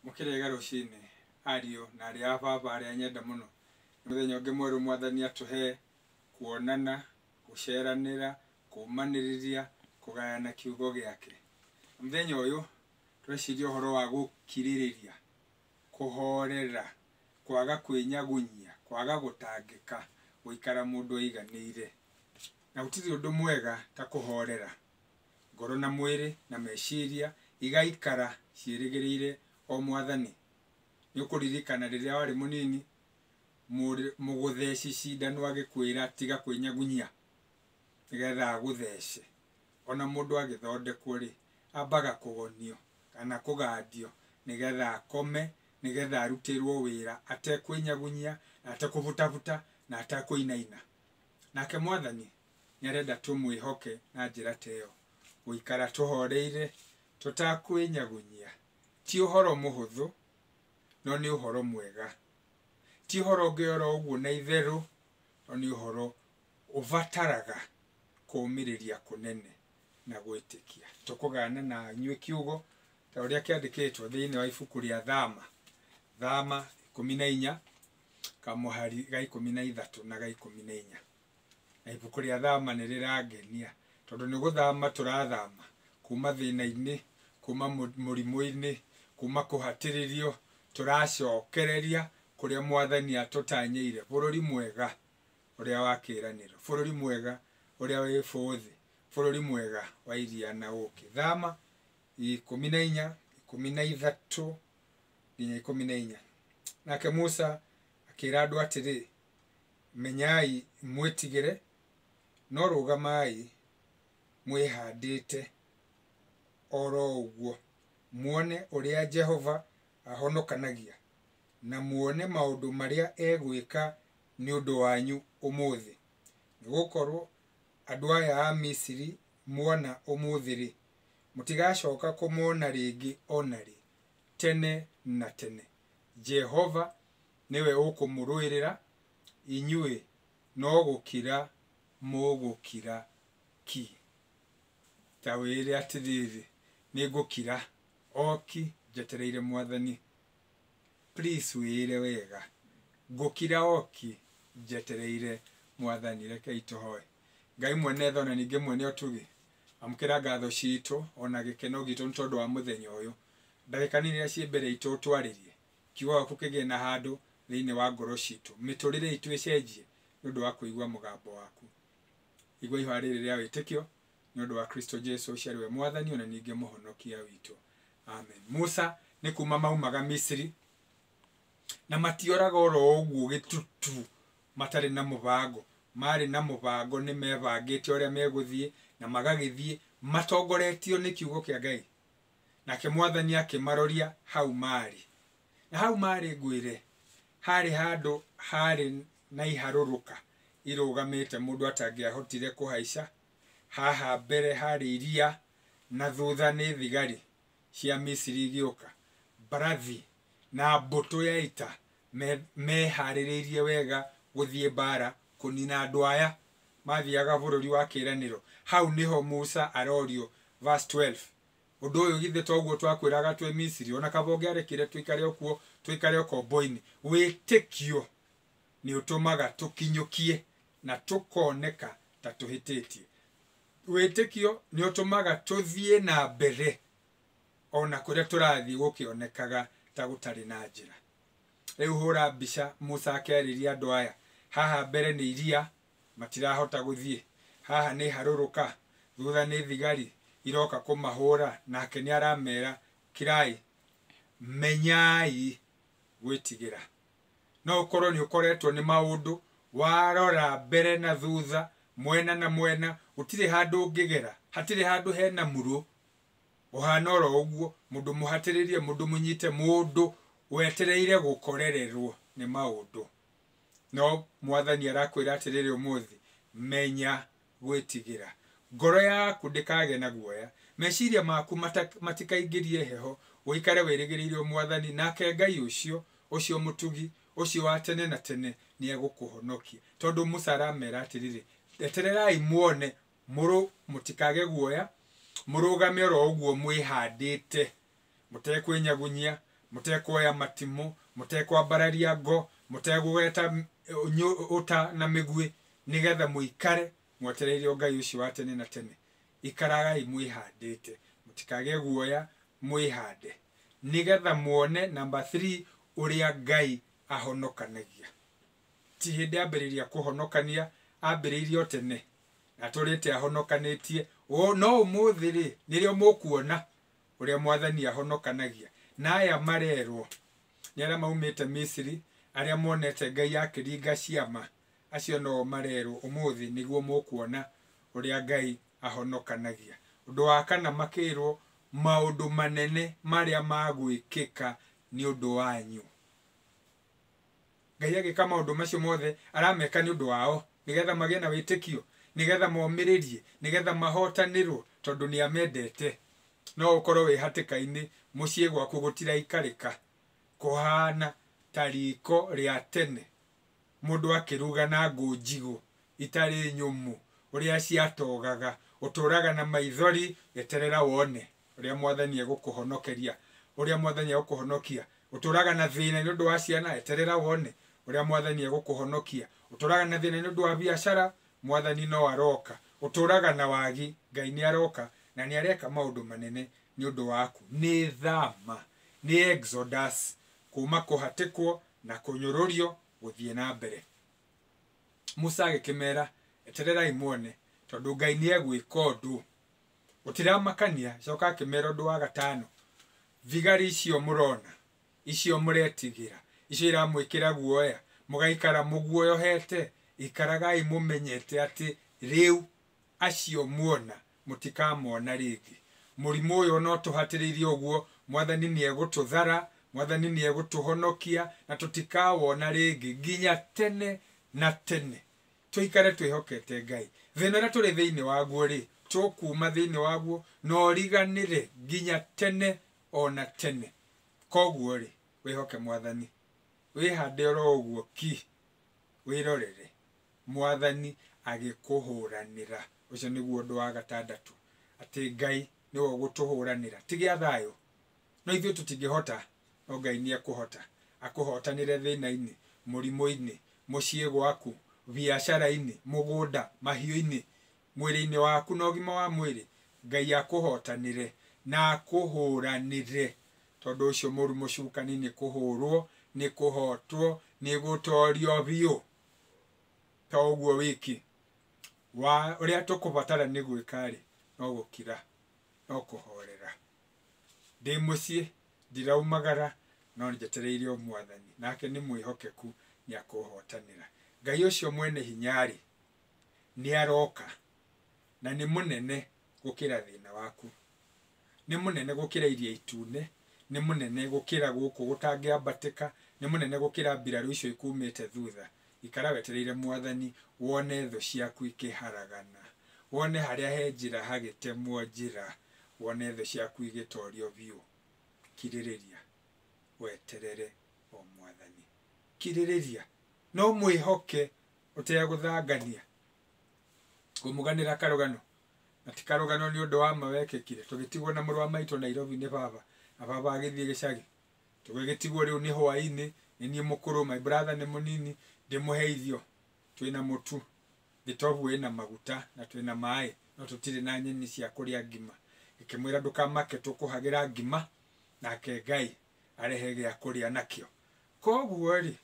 Mukirega rucini ario na ari ababa ari anyenda muno muthenya ungi mweru mwathani atuhe kuonana guceranira kumaniriria kugayana kiugo giake. Muthenya uyu tureciria uhoro wa gukiririria kuhorera kwaga kwinyagunyia kwaga gutangika guikara mundu aiganire na gutiri undu mwega ta kuhorera ngoro na mwiri na meciria igaikara ciirigirire o mwathani. Ni ukuririkana riria wari munini mugutheci cindano agikwira tiga kwinyagunyia nigetha aguthece. Ona mundu agithondekwo ri ambaga kugonio kana kugandio nigetha akome nigetha arutirwo wira atekwinyagunyia atekuvutavuta na atekũinaina. Nake mwathani niarenda tumwihoke na njira teyo guikara tuhoreire tutakwinyagunyia. Ti uhoro muhuthu no ni uhoro mwega. Ti uhoro ngioro uguo na itheru no ni uhoro uvataraga kumiriria kunene na gwitikia. Tukugana na nyue kiugo ta uria kiandikitwo thiini wa ibuku ria Thama 14 kamuhari ga 13 na ga 14. Na ibuku ria Thama ni rirangenia tondu ni guthama turathama kuma thina-ini kuma murimu-ini kuma kuhatiririo turacokereria kuria mwathani atutanyeire bururi mwega uria wa kiraniro bururi mwega uria wi futhi bururi mwega wa iria na uki. Thama 14 13 nginya 14. Nake Musa akira andu atiri menyai mwitigire no rugamai mwihandite oro uguo muone uria Jehova ahonokanagia na muone maundu maria egwika ni undu wanyu umuthi. Nigukorwo andu aya a Misiri muona umuthi ri mutigacoka kumona ringi onari tene na tene. Jehova niwe ukumuruirira inyue no gukira mugukira ki. Tawire atiriri nigukira oki jetereire mwathani. Please wire wega gukira oki jetereire mwathani. Reke ituhoe. Ngai mwene thona ninge mwene otugi amukira ngatho citu ona gikeno gitu ntondu wa muthenya uyu. Ndagika nini ria cie mbere itu twaririe kiugo gĩaku kĩgĩe na handu thiini wa ngoro citu miturire itu icenjie nundu wa kuigua mugambo waku. Igua ihwa riri ria witikio nundu wa Kristo Jesu uciari we mwathani ona ninge muhonokia witu. Amen. Musa ni kuma maumaga Misiri na matioraga oro uguo gitutu matari na mubango. Mari na mubango ni mebangite uria meguthie na magagithie matongoretio ni kiugo kia Ngai. Nake mwathani akimaroria hau mari. Na hau mari ngwire hari handu hari na iharuruka irugamite mundu atangiahotire kuhaica. Haha mbere hari iria na thutha ni thigari cia Misiri igioka. Barathi na mbutu ya ita mehaririirie wega guthie bara kunina andu aya mathiaga bururi wa kiraniro. Hau niho Musa arorio verse 12. Undu uyu githe toguo twakwiraga twe Misiri ona kabonge arekire tuikare okuo tuikare okombo-ini. Witikio ni utumaga tukinyukie na tukoneka ta tuhititie. Witikio ni utumaga tuthie na mbere ona kuria turathie gukionekaga ta gutari na njira. Riu hura mbica Musa akeriria andu aya haha mbere ni iria matirahota guthie. Haha ni haruruka thutha ni thigari iroka kumahura. Nake ni aramera kirai menyai gwitigira. No ukorwo ni ukoretwo ni maundu warora mbere na thutha mwena na mwena utire handu ungigera hatire handu hena muru uhana oro uguo mundu muhatiririe mundu munyite mundu wetereire gukorererwo ni maundu. No mwathani arakwira atiriri umuthi menya gwitigira. Ngoro yaku ndikage na guoya meciria maku matikaingirie heho uikare wirigiriire mwathani. Nake Ngai ucio mutugi ucio wa tene na tene ni egukuhonokia tondu Musa aramera atiriri etererai muone muru mutikage guoya murugame oro uguo mwihandite mutekwinyagunyia mutekoya matimu mutekwambararia ngo mutegugeta uta na migwi nigetha muikare mwetereire Ngai ucio wa tene na tene. Ikaragai mwihandite mutikage guoya mwihande nigetha muone. Number 3 uria Ngai ahonokanagia. Ti hindi ambiriria kuhonokania ambiririo tene na turite ahonokanitie no umuthiri nirio mukuona uria Mwathani ahonokanagia. Na aya marerwo ni aria maumite Misiri aria monete Ngai akiringa ciama acio no marerwo umuthi niguo mukuona uria Ngai ahonokanagia. Undu wa kana makirwo maundu manene maria magwikika ni undu wanyu. Ngai agika maundu macio mothe arameka ni undu wao nigetha magie na witikio nigetha momiririe nigetha mahotanirwo tondu ni amendete. No ukorwo wi hatikaini mucie gwaku gutiraikarika kuhana tariko ria tene mundu akiruga na ngunjigu itari nyumu uria ciatogaga uturaga na maithori eterera wone uria Mwathani egukuhonokeria uria Mwathani egukuhonokia. Uturaga na thina ni undu wa ciana eterera wone uria Mwathani egukuhonokia. Uturaga na thina ni undu wa biashara Mwathani no aroka. Uturaga na wagi Ngai ni aroka na ni areka maundu manene ni undu waku. Ni thama ni exodus kuma kuhatikwo na kunyururio guthie na mbere. Musa agikimera etererai muone tondu Ngai ni egwika undu. Utiramakania coka akimera undu wa gatano. Vigari icio murona icio muretigira icio iramwikira guoya mugaikara muguoyohete ikaragai mumenyete ati riu acio muona mutikamona ringi. Murimu uyu no tuhatiririe uguo Mwathani ni egututhara Mwathani ni egutuhonokia na tutikawona ringi nginya tene na tene. Tuikare twihokete Ngai. Thina ra turi thiini waguo ri tukuma thiini waguo no riganire nginya tene ona tene. Koguo ri wihoke Mwathani wihande oro uguo ki wirorere Mwathani agikuhuranira. Ucio niguo undu wa gatandatu ati Ngai ni wo gutuhuranira. Tigia thayo no ithuĩ tutingihota no Ngai ni ekuhota akuhotanire thina-ini murimu-ini mucie gwaku biashara-ini mugunda mahiũ-ini mwĩrĩ-ini waku na ũgima wa mwĩrĩ Ngai akuhotanire na akuhuranire. Tondu ucio mũrumu cukani ni kuhurwo ni kuhotwo ni gutorio biũ. Ta uguo wiki wa uria tukubatara ni gwikari no gukira no kuhorera. Ndi mucie ndiraumagara no njetereire Mwathani nake ni mwihokeku ni akuhotanira. Ngai ucio mwene hinyari ni aroka na ni munene gukira thina waku. Ni munene gukira iria itune ni munene gukira guku gutangiambatika ni munene gukira mbiraru icio ikumite thutha. Ikara wetereire Mwathani wone thu ciaku ikiharagana wone haria he njira hagitemwo njira wone thu ciaku igitorio biũ. Kiririria weterere o Mwathani. Kiririria no mwihoke uteguthangania kumuganira karugano na ti karugano ni undu wa mawekekire. Tugitigwo na mũrũ wa maitũ Nairobi ni baba na baba agithie gicagi tugitigwo riu ni hwaini ni nie mukuru my brother ni munini ndimuheithio twina mutu gitobu ina maguta na twina mai no tutire na nyeni cia kuria ngima ikimwira ndukamake tukuhagira ngima nake Ngai arehe gya kuria nakio. Koguo ri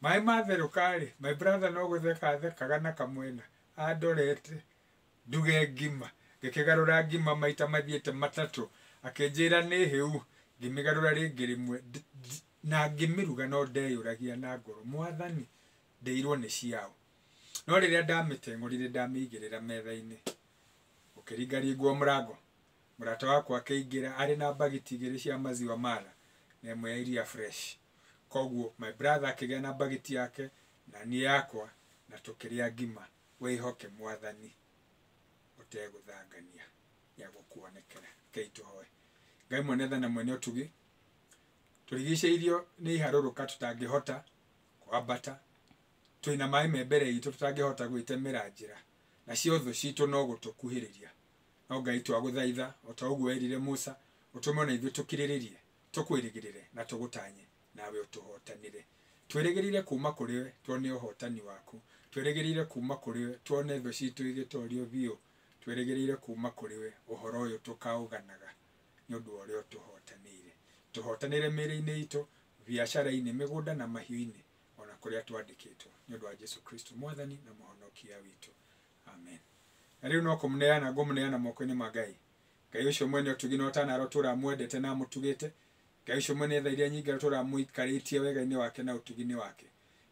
mai matherukari my brother no gutheka thekaga na kamwena andorete nduge ngima gikigarura ngima maita mathiete matatu akenjira ni hiu ngimigarura ringi rimwe na ngimiruga no ndeyuragia na ngoro Mwathani ndeirwo ni ciao. No riria ndamiteng'orire ndamigirira metha-ini ukiringaringwo murango murata wakwa akeingira ari na bagiti igiri cia maziwa mala na imwe ya iria fresh. Koguo my brother akigia na bagiti yake na ni yakwa na tukiria ngima. Wihoke Mwathani uteguthangania ya gukuonekera. Keituhoe. Ngai mwene tha na mwene utugi turigiceirio ni iharuruka tutangihota kwambata twina mai membere itu tutangihota gwitemera njira na ciotho citu no gutukuhiriria. No Ngai twaguthaitha o ta uguo erire Musa utume na ithuĩ tukiriririe tukwirigirire na tugutanye nawe utuhotanire twirigirire kuma kuri we tuone uhotani waku twirigirire kuma kuri we tuone tho citu igitorio bio twirigirire kuma kuri we uhoro uyu tukauganaga ni undu uria tuhotanire miri-ini itu biacara-ini migunda na mahiu-ini ona kuria twandikitwo ni undu wa Jesu Kristo mwathani na muhonokia witu amen. Riu no kumuneana ngumuneana moko-ini ma Ngai. Ngai ucio mwene utugi no tanaro turamwendete na mutugite. Ngai ucio mwene tha iria nyingi turamuikaritie wega-ini wake na utugi-ini wake.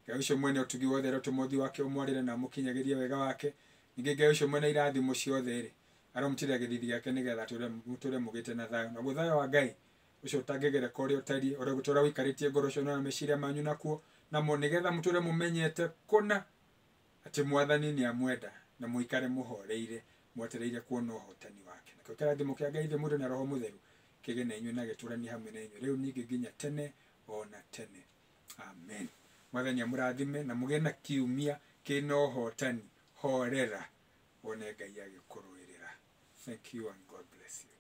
Ngai ucio mwene utugi wothe rotumuthi wake umwarire na mukinyagirie wega wake. Ningi Ngai ucio mwene irathimo ciothe ri aromutire githithia yake nigetha ture mugite na thayo na guthayo wa Ngai ucio utangegere kore utari ore gutura wikaritie ngoro cio na meciria manyu nakuo na mo nigetha muture mumenyete kuna ati mwathani ni amwenda na muikare muhoreire mwetereire kuona uhotani wake na kirathimo kia Ngai the mundo na roho mutheru kigene inyu na giturani hamwe na inyu riu ningi nginya tene ona tene amen. Mwathani amurathime na mugena kiumia kina uhotani horera one Ngai agikuruirira. Thank you and God bless you.